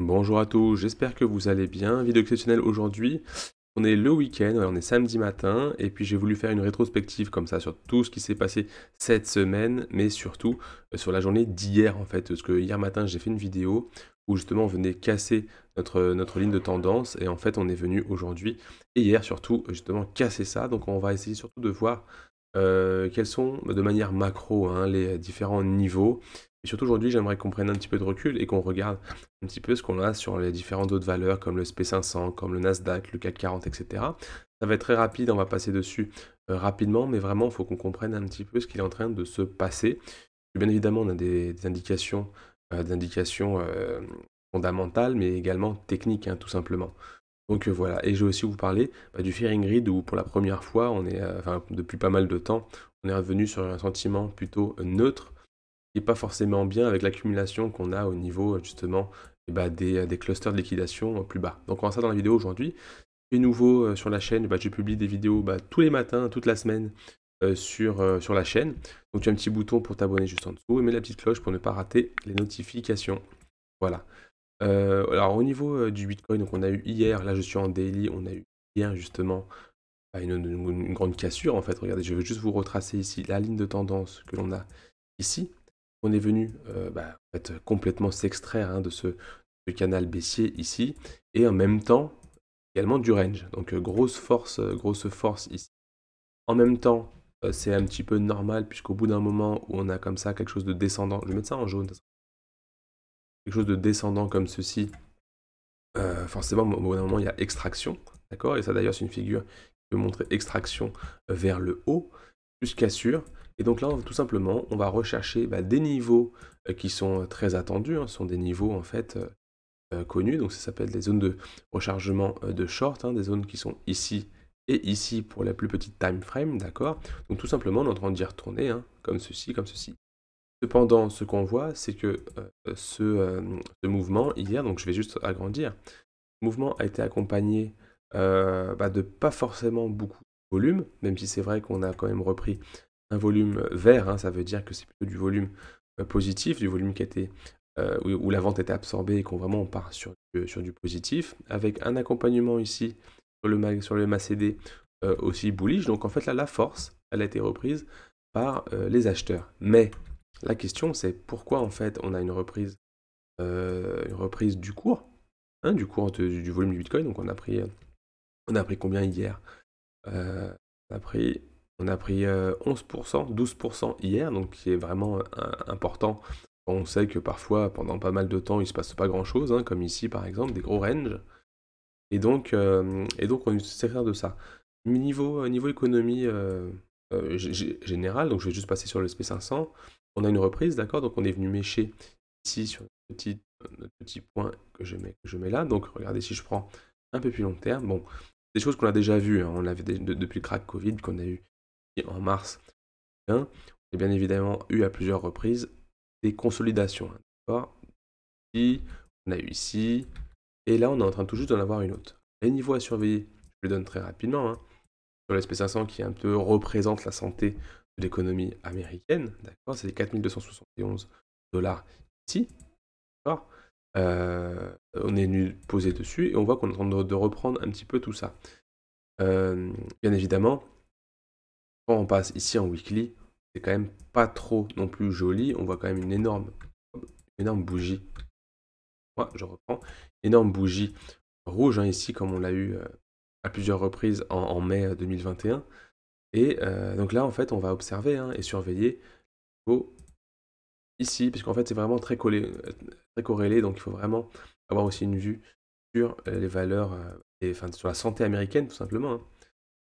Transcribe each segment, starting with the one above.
Bonjour à tous, j'espère que vous allez bien. Vidéo exceptionnelle aujourd'hui. On est le week-end, ouais, on est samedi matin, et puis j'ai voulu faire une rétrospective comme ça sur tout ce qui s'est passé cette semaine, mais surtout sur la journée d'hier en fait. Parce que hier matin, j'ai fait une vidéo où justement on venait casser notre ligne de tendance, et en fait on est venu aujourd'hui, et hier surtout, justement casser ça. Donc on va essayer surtout de voir quels sont de manière macro hein, les différents niveaux. Et surtout aujourd'hui, j'aimerais qu'on prenne un petit peu de recul et qu'on regarde un petit peu ce qu'on a sur les différentes autres valeurs comme le SP500, comme le Nasdaq, le CAC 40, etc. Ça va être très rapide, on va passer dessus rapidement, mais vraiment, il faut qu'on comprenne un petit peu ce qu'il est en train de se passer. Bien évidemment, on a des indications fondamentales, mais également techniques, hein, tout simplement. Donc voilà, et je vais aussi vous parler du Fearing Grid où pour la première fois, enfin depuis pas mal de temps, on est revenu sur un sentiment plutôt neutre qui n'est pas forcément bien avec l'accumulation qu'on a au niveau justement des clusters de liquidation plus bas. Donc on va voir ça dans la vidéo aujourd'hui. Et nouveau sur la chaîne, je publie des vidéos tous les matins, toute la semaine sur la chaîne. Donc tu as un petit bouton pour t'abonner juste en dessous et mets la petite cloche pour ne pas rater les notifications. Voilà. Alors au niveau du Bitcoin, donc on a eu hier, là je suis en daily, on a eu hier justement une grande cassure en fait. Regardez, je vais juste vous retracer ici la ligne de tendance que l'on a ici. On est venu en fait, complètement s'extraire hein, de ce canal baissier ici, et en même temps également du range. Donc grosse force ici. En même temps, c'est un petit peu normal puisqu'au bout d'un moment où on a comme ça quelque chose de descendant, je vais mettre ça en jaune, quelque chose de descendant comme ceci, forcément au bout d'un moment il y a extraction, d'accord? Et ça d'ailleurs c'est une figure qui peut montrer extraction vers le haut, plus cassure. Et donc là, tout simplement, on va rechercher des niveaux qui sont très attendus, hein. Ce sont des niveaux en fait connus, donc ça s'appelle des zones de rechargement de short, hein, des zones qui sont ici et ici pour la plus petite time frame, d'accord? Donc tout simplement, on est en train d'y retourner, hein, comme ceci, comme ceci. Cependant, ce qu'on voit, c'est que ce mouvement hier, donc je vais juste agrandir, le mouvement a été accompagné de pas forcément beaucoup de volume, même si c'est vrai qu'on a quand même repris un volume vert, hein, ça veut dire que c'est plutôt du volume positif, du volume qui a été, où la vente était absorbée et qu'on vraiment on part sur du positif, avec un accompagnement ici sur le MACD aussi bullish. Donc en fait là, la force, elle a été reprise par les acheteurs. Mais la question c'est pourquoi en fait on a une reprise du cours, hein, du cours du volume du Bitcoin. Donc on a pris combien hier? On a pris, on a pris 11%, 12% hier, donc qui est vraiment important. On sait que parfois, pendant pas mal de temps, il se passe pas grand-chose, hein, comme ici par exemple, des gros ranges. Et donc on sait faire de ça. Niveau économie générale, donc je vais juste passer sur le SP500. On a une reprise, d'accord? Donc on est venu mécher ici sur notre petit point que je mets là. Donc regardez, si je prends un peu plus long terme, bon, des choses qu'on a déjà vues, hein. On l'avait depuis le crack Covid qu'on a eu en mars 2021. Et bien évidemment eu à plusieurs reprises des consolidations, hein, d'accord? Ici, on a eu ici, et là on est en train tout juste d'en avoir une autre. Les niveaux à surveiller, je le donne très rapidement, hein, sur l'SP500 qui un peu représente la santé de l'économie américaine, d'accord? C'est les 4271 dollars ici, d'accord? On est venu poser dessus et on voit qu'on est en train de reprendre un petit peu tout ça. Bien évidemment, quand on passe ici en weekly, c'est quand même pas trop non plus joli. On voit quand même une énorme bougie. Ouais, je reprends. Énorme bougie rouge hein, ici, comme on l'a eu à plusieurs reprises en mai 2021. Et donc là, en fait, on va observer hein, et surveiller ici, puisqu'en fait, c'est vraiment très corrélé. Donc, il faut vraiment avoir aussi une vue sur les valeurs, enfin, sur la santé américaine, tout simplement, hein.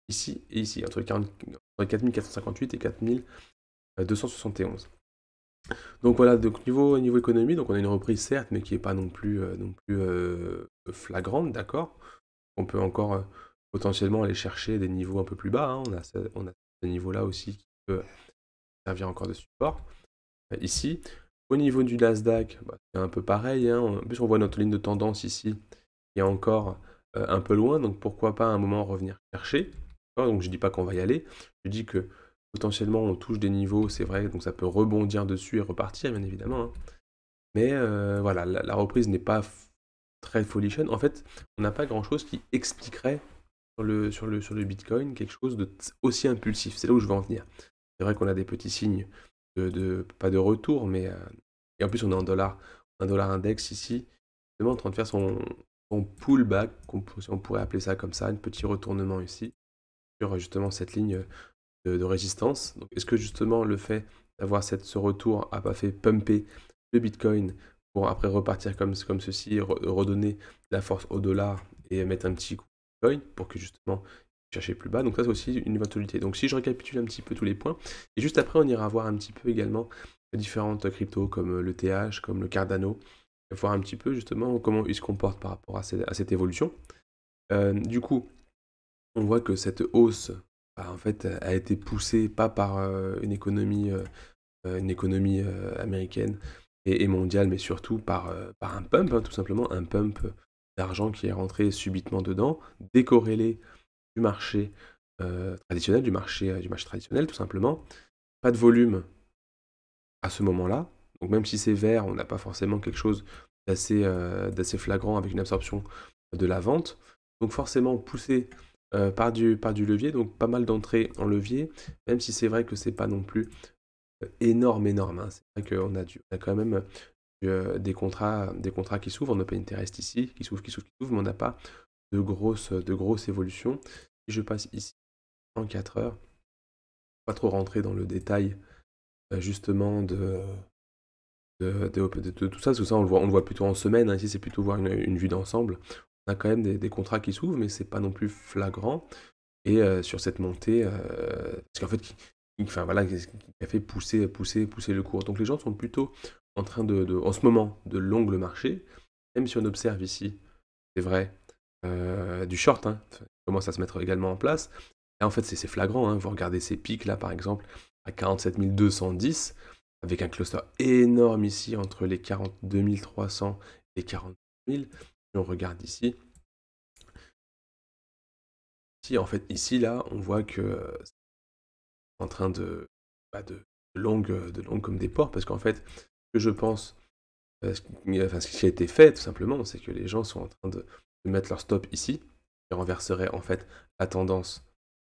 Ici et ici, entre 4458 et 4271. Donc voilà, donc niveau économie, donc on a une reprise certes, mais qui n'est pas non plus flagrante, d'accord? On peut encore potentiellement aller chercher des niveaux un peu plus bas, hein. On a ce niveau-là aussi qui peut servir encore de support. Ici, au niveau du Nasdaq, c'est un peu pareil, hein. En plus, on voit notre ligne de tendance ici qui est encore un peu loin, donc pourquoi pas à un moment revenir chercher. Donc je dis pas qu'on va y aller, je dis que potentiellement on touche des niveaux, c'est vrai, donc ça peut rebondir dessus et repartir, bien évidemment, hein. Mais voilà, la reprise n'est pas Tradevolution, en fait, on n'a pas grand-chose qui expliquerait sur le Bitcoin quelque chose aussi impulsif. C'est là où je veux en venir. C'est vrai qu'on a des petits signes pas de retour, mais et en plus on est en dollars, un dollar index ici, justement en train de faire son pullback, si on pourrait appeler ça comme ça, un petit retournement ici, sur justement cette ligne de résistance. Donc est-ce que justement le fait d'avoir ce retour n'a pas fait pumper le Bitcoin pour après repartir comme ceci, redonner la force au dollar et mettre un petit coup de Bitcoin pour que justement chercher plus bas. Donc ça c'est aussi une éventualité. Donc si je récapitule un petit peu tous les points, et juste après on ira voir un petit peu également les différentes cryptos comme le TH, comme le Cardano, et voir un petit peu justement comment ils se comportent par rapport à cette évolution. Du coup, on voit que cette hausse, bah, en fait, a été poussée pas par une économie américaine et mondiale, mais surtout par un pump, hein, tout simplement, un pump d'argent qui est rentré subitement dedans, décorrélé du marché traditionnel, du marché traditionnel, tout simplement. Pas de volume à ce moment-là. Donc même si c'est vert, on n'a pas forcément quelque chose d'assez flagrant avec une absorption de la vente. Donc forcément poussé par du levier, donc pas mal d'entrées en levier, même si c'est vrai que c'est pas non plus énorme, hein. C'est vrai qu'on a quand même des contrats qui s'ouvrent en open interest ici, qui s'ouvrent, mais on n'a pas de grosses évolutions. Si je passe ici en 4 heures, pas trop rentrer dans le détail justement de tout ça, parce que ça on le voit plutôt en semaine, hein. Ici c'est plutôt voir une vue d'ensemble. On a quand même des contrats qui s'ouvrent, mais c'est pas non plus flagrant. Et sur cette montée, parce qu'en fait, enfin, voilà, qui a fait pousser le cours. Donc les gens sont plutôt en train en ce moment, de longue le marché, même si on observe ici, c'est vrai, du short, hein, commence à se mettre également en place. Là, en fait, c'est flagrant, hein. Vous regardez ces pics là, par exemple, à 47 210, avec un cluster énorme ici entre les 42 300 et 40 000. Et on regarde ici. Si, en fait, ici, là, on voit que c'est en train de longue comme des porcs, parce qu'en fait, ce que je pense, ce qui a été fait, tout simplement, c'est que les gens sont en train de mettre leur stop ici, qui renverserait en fait la tendance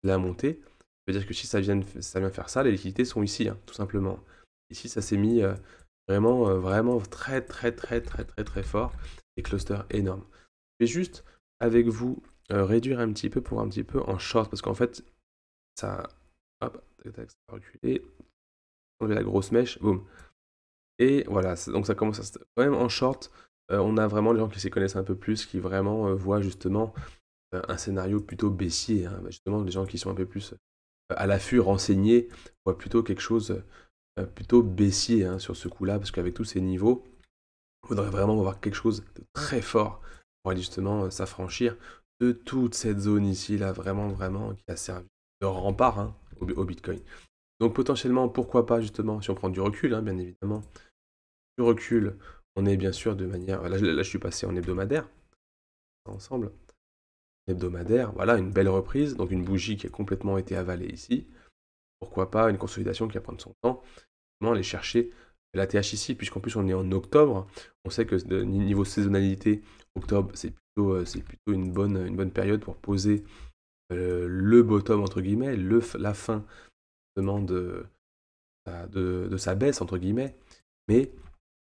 de la montée. Ça veut dire que si ça vient faire ça, les liquidités sont ici, hein, tout simplement. Ici, ça s'est mis vraiment très fort, des clusters énormes. Je vais juste, avec vous, réduire un petit peu pour un petit peu en short, parce qu'en fait, ça... Hop, tac, tac, ça va reculer. Enlever la grosse mèche, boum. Et voilà, donc ça commence à... Quand même en short, on a vraiment les gens qui s'y connaissent un peu plus, qui vraiment voient justement un scénario plutôt baissier, hein. Bah, justement, les gens qui sont un peu plus à l'affût, renseignés, voient plutôt quelque chose plutôt baissier, hein, sur ce coup-là, parce qu'avec tous ces niveaux, il faudrait vraiment avoir quelque chose de très fort pour aller justement s'affranchir de toute cette zone ici, là, vraiment, qui a servi de rempart, hein, au Bitcoin. Donc potentiellement, pourquoi pas justement, si on prend du recul, hein, bien évidemment, du recul, on est bien sûr de manière... Là, je suis passé en hebdomadaire, ensemble. Hebdomadaire, voilà, une belle reprise, donc une bougie qui a complètement été avalée ici. Pourquoi pas une consolidation qui va prendre son temps, comment aller chercher la TH ici, puisqu'en plus on est en octobre. On sait que niveau saisonnalité, octobre, c'est plutôt une bonne période pour poser le bottom, entre guillemets, la fin justement de sa baisse, entre guillemets. Mais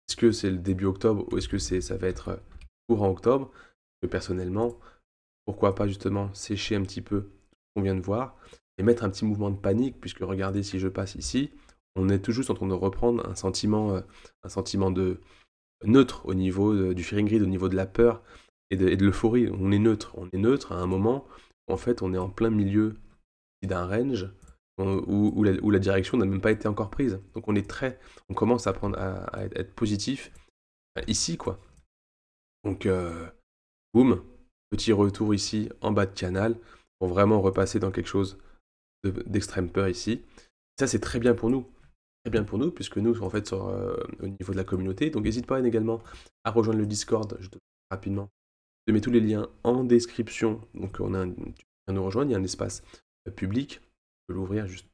est-ce que c'est le début octobre ou est-ce que ça va être courant octobre? Que personnellement, pourquoi pas justement sécher un petit peu ce qu'on vient de voir et mettre un petit mouvement de panique, puisque regardez, si je passe ici, on est tout juste en train de reprendre un sentiment de neutre au niveau du fearing grid, au niveau de la peur et de l'euphorie. On est neutre à un moment où en fait on est en plein milieu d'un range où la direction n'a même pas été encore prise. Donc on commence à être positif ici, quoi. Donc boum, petit retour ici en bas de canal pour vraiment repasser dans quelque chose d'extrême peur ici. Ça c'est très bien pour nous. Très bien pour nous, puisque nous, en fait, au niveau de la communauté. Donc n'hésite pas également à rejoindre le Discord, rapidement. Je te mets tous les liens en description. Donc tu viens nous rejoindre, il y a un espace public. Je peux l'ouvrir juste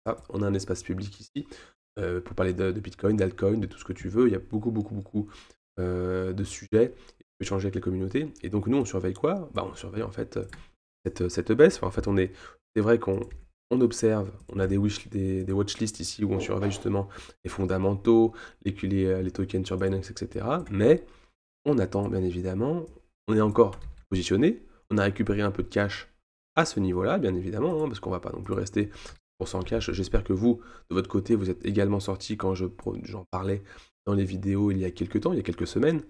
là. On a un espace public ici pour parler de Bitcoin, d'altcoin, de tout ce que tu veux. Il y a beaucoup de sujets. échanger avec les communautés. Et donc nous, on surveille quoi? Bah, on surveille en fait cette baisse. Enfin, en fait, c'est vrai qu'on observe, on a des watchlists ici où on surveille justement les fondamentaux, les tokens sur Binance, etc. Mais on attend bien évidemment, on est encore positionné, on a récupéré un peu de cash à ce niveau-là, bien évidemment, hein, parce qu'on va pas non plus rester pour 100 cash. J'espère que vous, de votre côté, vous êtes également sortis quand j'en parlais dans les vidéos il y a quelques temps, il y a quelques semaines,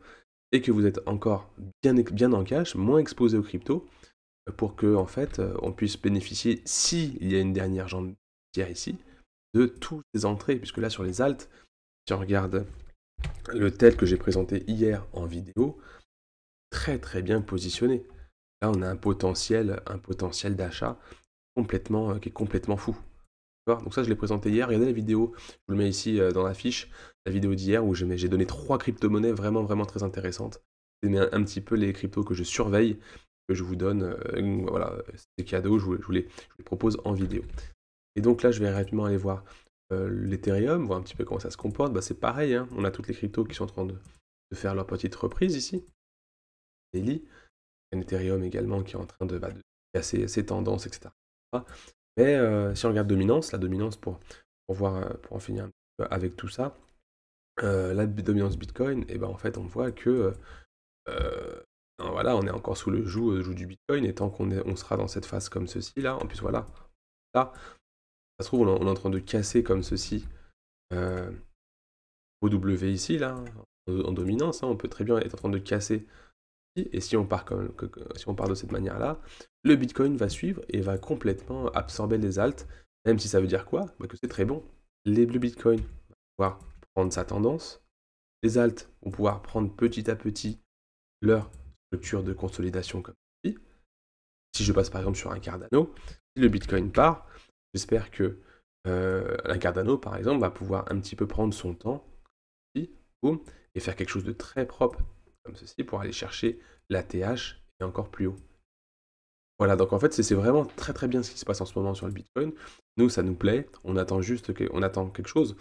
et que vous êtes encore bien en cash, moins exposé aux cryptos, pour que en fait, on puisse bénéficier, s'il y a une dernière jambe ici, de toutes ces entrées, puisque là sur les alts, si on regarde le tel que j'ai présenté hier en vidéo, très très bien positionné. Là, on a un potentiel d'achat qui est complètement fou. Donc ça, je l'ai présenté hier. Regardez la vidéo, je vous le mets ici dans la fiche, la vidéo d'hier où j'ai donné 3 crypto-monnaies vraiment, vraiment très intéressantes. J'ai mis un petit peu les cryptos que je surveille, que je vous donne, voilà, ces cadeaux, je vous les propose en vidéo. Et donc là, je vais rapidement aller voir l'Ethereum, voir un petit peu comment ça se comporte. Bah, c'est pareil, hein, on a toutes les cryptos qui sont en train de faire leur petite reprise ici. Daily. Un Ethereum également qui est en train de casser ses tendances, etc. Mais si on regarde dominance, la dominance pour en finir un petit peu avec tout ça, la dominance Bitcoin, et ben en fait on voit que voilà, on est encore sous le joug du Bitcoin, et tant on sera dans cette phase comme ceci là, en plus voilà, là, ça se trouve on est en train de casser comme ceci OW ici là, en dominance, hein, on peut très bien être en train de casser. Et si on part de cette manière-là, le Bitcoin va suivre et va complètement absorber les alts, même si ça veut dire quoi? Bah, que c'est très bon. Le Bitcoin va pouvoir prendre sa tendance, les alts vont pouvoir prendre petit à petit leur structure de consolidation comme ceci. Si je passe par exemple sur un Cardano, si le Bitcoin part, j'espère que un Cardano par exemple va pouvoir un petit peu prendre son temps ici, boum, et faire quelque chose de très propre comme ceci pour aller chercher la TH et encore plus haut. Voilà, donc en fait, c'est vraiment très très bien ce qui se passe en ce moment sur le Bitcoin. Nous, ça nous plaît, on attend quelque chose.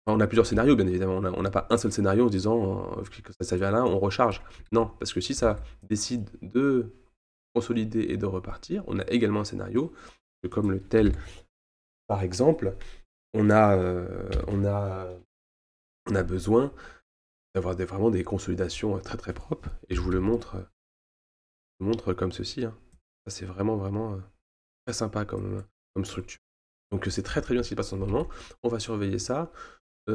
Enfin, on a plusieurs scénarios, bien évidemment. On n'a pas un seul scénario en se disant que ça vient là, on recharge. Non, parce que si ça décide de consolider et de repartir, on a également un scénario, que comme le tel, par exemple, on a besoin d'avoir vraiment des consolidations très très propres. Et je vous le montre comme ceci, hein. Ça, c'est vraiment, vraiment très sympa comme structure. Donc c'est très très bien ce qui se passe en ce moment. On va surveiller ça.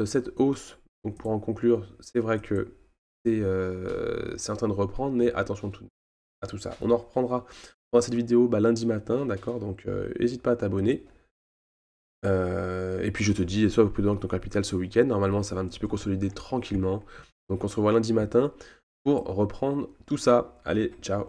Cette hausse, donc pour en conclure, c'est vrai que c'est en train de reprendre, mais attention à tout ça. On en reprendra dans cette vidéo lundi matin, d'accord? Donc n'hésite pas à t'abonner. Et puis je te dis, sois prudent avec ton capital ce week-end. Normalement, ça va un petit peu consolider tranquillement. Donc on se revoit lundi matin pour reprendre tout ça. Allez, ciao!